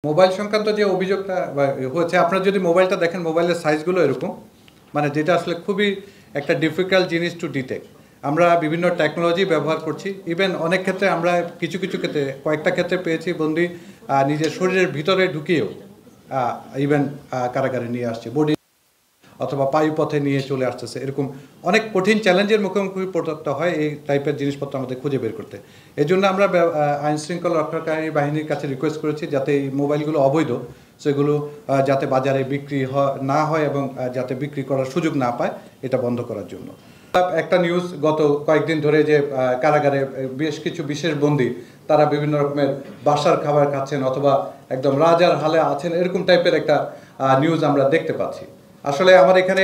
Mobile সংক্রান্ত যে অভিযোগটা হচ্ছে, আপনারা যদি মোবাইলটা দেখেন, মোবাইলের সাইজগুলো এরকম, মানে যেটা আসলে খুবই একটা ডিফিকাল্ট জিনিস টু ডিটেক্ট। আমরা বিভিন্ন টেকনোলজি ব্যবহার করছি, ইভেন অনেক ক্ষেত্রে আমরা কিছু ক্ষেত্রে কয়েকটা ক্ষেত্রে পেয়েছি বন্দি নিজের শরীরের ভিতরে ঢুকিয়েও ইভেন কারাগারে নিয়ে আসছে, বডি অথবা বায়ুপথে নিয়ে চলে আসতেছে। এরকম অনেক কঠিন চ্যালেঞ্জের মুখোমুখি পড়তে হয় এই টাইপের জিনিসপত্র আমাদের খুঁজে বের করতে। এই জন্য আমরা আইন শৃঙ্খলা রক্ষাকারী বাহিনীর কাছে রিকোয়েস্ট করেছি যাতে এই মোবাইলগুলো অবৈধ, সেগুলো যাতে বাজারে বিক্রি না হয় এবং যাতে বিক্রি করার সুযোগ না পায়, এটা বন্ধ করার জন্য। একটা নিউজ গত কয়েকদিন ধরে যে কারাগারে বেশ কিছু বিশেষ বন্দী তারা বিভিন্ন রকমের বাসার খাবার খাচ্ছেন অথবা একদম রাজার হালে আছেন, এরকম টাইপের একটা নিউজ আমরা দেখতে পাচ্ছি। আসলে আমার এখানে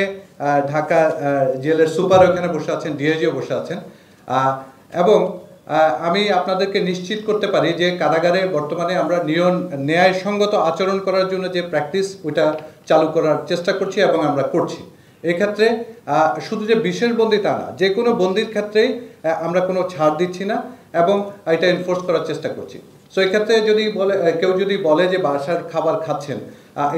ঢাকা জেলের সুপার ওখানে বসে আছেন, ডিআইজিও বসে আছেন, এবং আমি আপনাদেরকে নিশ্চিত করতে পারি যে কারাগারে বর্তমানে আমরা ন্যায়সঙ্গত আচরণ করার জন্য যে প্র্যাকটিস, ওইটা চালু করার চেষ্টা করছি এবং আমরা করছি। এক্ষেত্রে শুধু যে বিশেষ বন্দী তা না, যে কোনো বন্দির ক্ষেত্রেই আমরা কোনো ছাড় দিচ্ছি না এবং এটা এনফোর্স করার চেষ্টা করছি। সো এক্ষেত্রে কেউ যদি বলে যে বাসার খাবার খাচ্ছেন,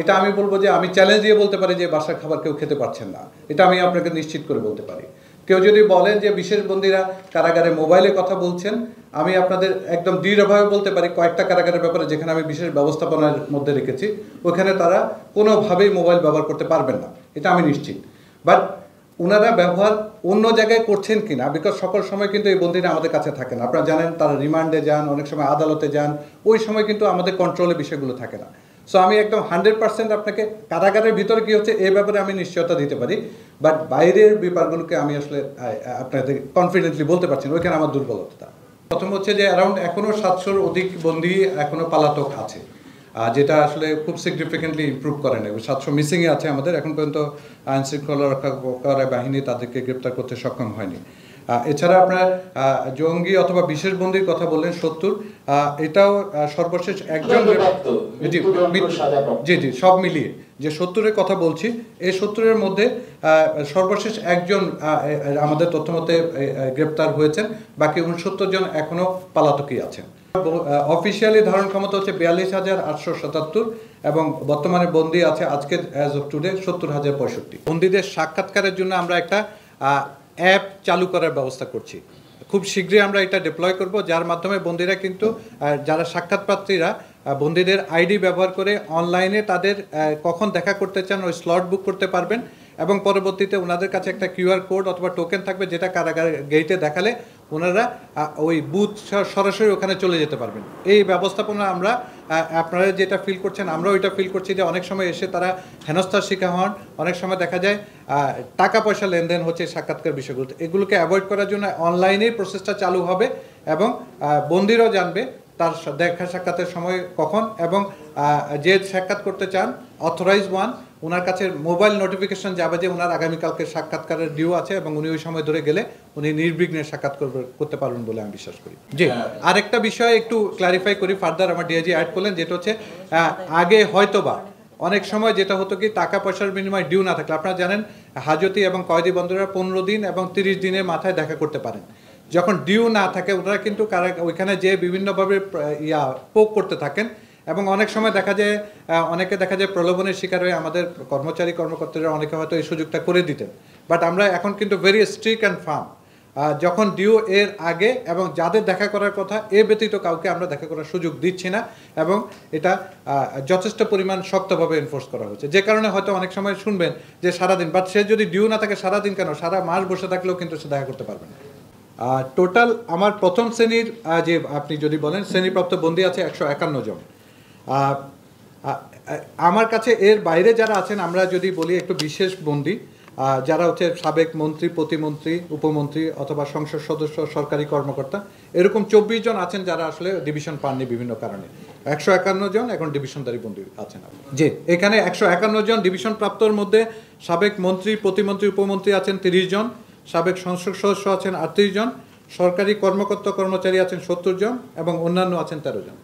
এটা আমি বলবো যে আমি চ্যালেঞ্জ দিয়ে বলতে পারি যে বাসার খাবার কেউ খেতে পারছেন না, এটা আমি আপনাকে নিশ্চিত করে বলতে পারি। কেউ যদি বলেন যে বিশেষ বন্দীরা কারাগারে মোবাইলে কথা বলছেন, আমি আপনাদের একদম দৃঢ়ভাবে বলতে পারি কয়েকটা কারাগারের ব্যাপারে যেখানে আমি বিশেষ ব্যবস্থাপনার মধ্যে রেখেছি, ওখানে তারা কোনোভাবেই মোবাইল ব্যবহার করতে পারবেন না, এটা আমি নিশ্চিত। বাট ওনারা ব্যবহার অন্য জায়গায় করছেন কিনা, বিকজ সকল সময় কিন্তু এই বন্দীরা আমাদের কাছে থাকে না। আপনারা জানেন তারা রিমান্ডে যান, অনেক সময় আদালতে যান, ওই সময় কিন্তু আমাদের কন্ট্রোলে বিষয়গুলো থাকে না। সো আমি একদম 100% আপনাকে কারাগারের ভিতরে কী হচ্ছে এই ব্যাপারে আমি নিশ্চয়তা দিতে পারি, বাট বাইরের ব্যাপারগুলোকে আমি আসলে আপনাদের কনফিডেন্টলি বলতে পারছি না, ওইখানে আমার দুর্বলতা। প্রথম হচ্ছে যে অ্যারাউন্ড এখনও 700-র অধিক বন্দী এখনও পলাতক আছে, যেটা আসলে খুব সিগনিফিকেন্টলি ইমপ্রুভ করে না। 700 মিসিংয়ে আছে আমাদের, এখন পর্যন্ত আইন শৃঙ্খলা রক্ষাকারী বাহিনী তাদেরকে গ্রেপ্তার করতে সক্ষম হয়নি। এছাড়া আপনার জঙ্গি অথবা বিশেষ বন্দির কথা বললেন 70, এটাও সর্বশেষ একজন, জি সব মিলিয়ে যে 70-এর কথা বলছি, এই 70-এর মধ্যে সর্বশেষ একজন আমাদের তথ্যমতে গ্রেপ্তার হয়েছেন, বাকি 69 জন এখনও পলাতকই আছেন। অফিসিয়ালি ধারণ ক্ষমতা হচ্ছে 42,877 এবং বর্তমানে বন্দী আছে আজকে অ্যাজ অফ টুডে 70,065। বন্দীদের সাক্ষাৎকারের জন্য আমরা একটা অ্যাপ চালু করার ব্যবস্থা করছি, খুব শীঘ্রই আমরা এটা ডিপ্লয় করব, যার মাধ্যমে বন্দীরা কিন্তু যারা সাক্ষাৎপ্রার্থীরা বন্দীদের আইডি ব্যবহার করে অনলাইনে তাদের কখন দেখা করতে চান ওই স্লট বুক করতে পারবেন এবং পরবর্তীতে ওনাদের কাছে একটা কিউআর কোড অথবা টোকেন থাকবে, যেটা কারাগার গেটে দেখালে ওনারা ওই বুথ সরাসরি ওখানে চলে যেতে পারবেন। এই ব্যবস্থাপনা আমরা, আপনারা যেটা ফিল করছেন আমরাও এটা ফিল করছি যে অনেক সময় এসে তারা হেনস্থার শিকার হন, অনেক সময় দেখা যায় টাকা পয়সা লেনদেন হচ্ছে সাক্ষাৎকার বিষয়গুলো। এগুলোকে অ্যাভয়েড করার জন্য অনলাইনেই প্রসেসটা চালু হবে এবং বন্দীরাও জানবে তার দেখা সাক্ষাতের সময় কখন, এবং যে সাক্ষাৎ করতে চান অথরাইজ ওয়ান, ওনার কাছে মোবাইল নোটিফিকেশন যাবে যে ওনার আগামীকালকে সাক্ষাৎকারের ডিউ আছে এবং উনি ওই সময় ধরে গেলে উনি নির্বিঘ্নে সাক্ষাৎ করতে পারবেন বলে আমি বিশ্বাস করি। জি, আরেকটা বিষয় একটু ক্লারিফাই করি ফার্দার, আমার ডিআইজি অ্যাড করলেন, যেটা হচ্ছে আগে হয়তোবা অনেক সময় যেটা হতো কি টাকা পয়সার বিনিময়ে ডিউ না থাকলে, আপনারা জানেন হাজতি এবং কয়েদি বন্দীরা 15 দিন এবং 30 দিনের মাথায় দেখা করতে পারেন। যখন ডিউ না থাকে ওনারা কিন্তু ওইখানে যে বিভিন্নভাবে পোক করতে থাকেন এবং অনেক সময় দেখা যায় প্রলোভনের শিকার হয়ে আমাদের কর্মকর্তারা অনেকে হয়তো এই সুযোগটা করে দিতেন। বাট আমরা এখন কিন্তু ভেরি স্ট্রিক্ট অ্যান্ড ফার্ম, যখন ডিউ এর আগে এবং যাদের দেখা করার কথা এ ব্যতীত কাউকে আমরা দেখা করার সুযোগ দিচ্ছি না এবং এটা যথেষ্ট পরিমাণ শক্তভাবে এনফোর্স করা হচ্ছে। যে কারণে হয়তো অনেক সময় শুনবেন যে সারাদিন, বাট সে যদি ডিউ না থাকে সারাদিন কেন, সারা মাস বসে থাকলেও কিন্তু সে দেখা করতে পারবে না। টোটাল আমার প্রথম শ্রেণীর যে আপনি যদি বলেন শ্রেণীপ্রাপ্ত বন্দী আছে 151 জন। আমার কাছে এর বাইরে যারা আছেন, আমরা যদি বলি একটু বিশেষ বন্দী যারা হচ্ছে সাবেক মন্ত্রী, প্রতিমন্ত্রী, উপমন্ত্রী অথবা সংসদ সদস্য, সরকারি কর্মকর্তা, এরকম 24 জন আছেন যারা আসলে ডিভিশন পাননি বিভিন্ন কারণে। 151 জন এখন ডিভিশনধারী বন্দী আছেন। জি, এখানে 151 জন ডিভিশন প্রাপ্তর মধ্যে সাবেক মন্ত্রী, প্রতিমন্ত্রী, উপমন্ত্রী আছেন 30 জন, সাবেক সংসদ সদস্য আছেন 38 জন, সরকারি কর্মকর্তা কর্মচারী আছেন 70 জন এবং অন্যান্য আছেন 13 জন।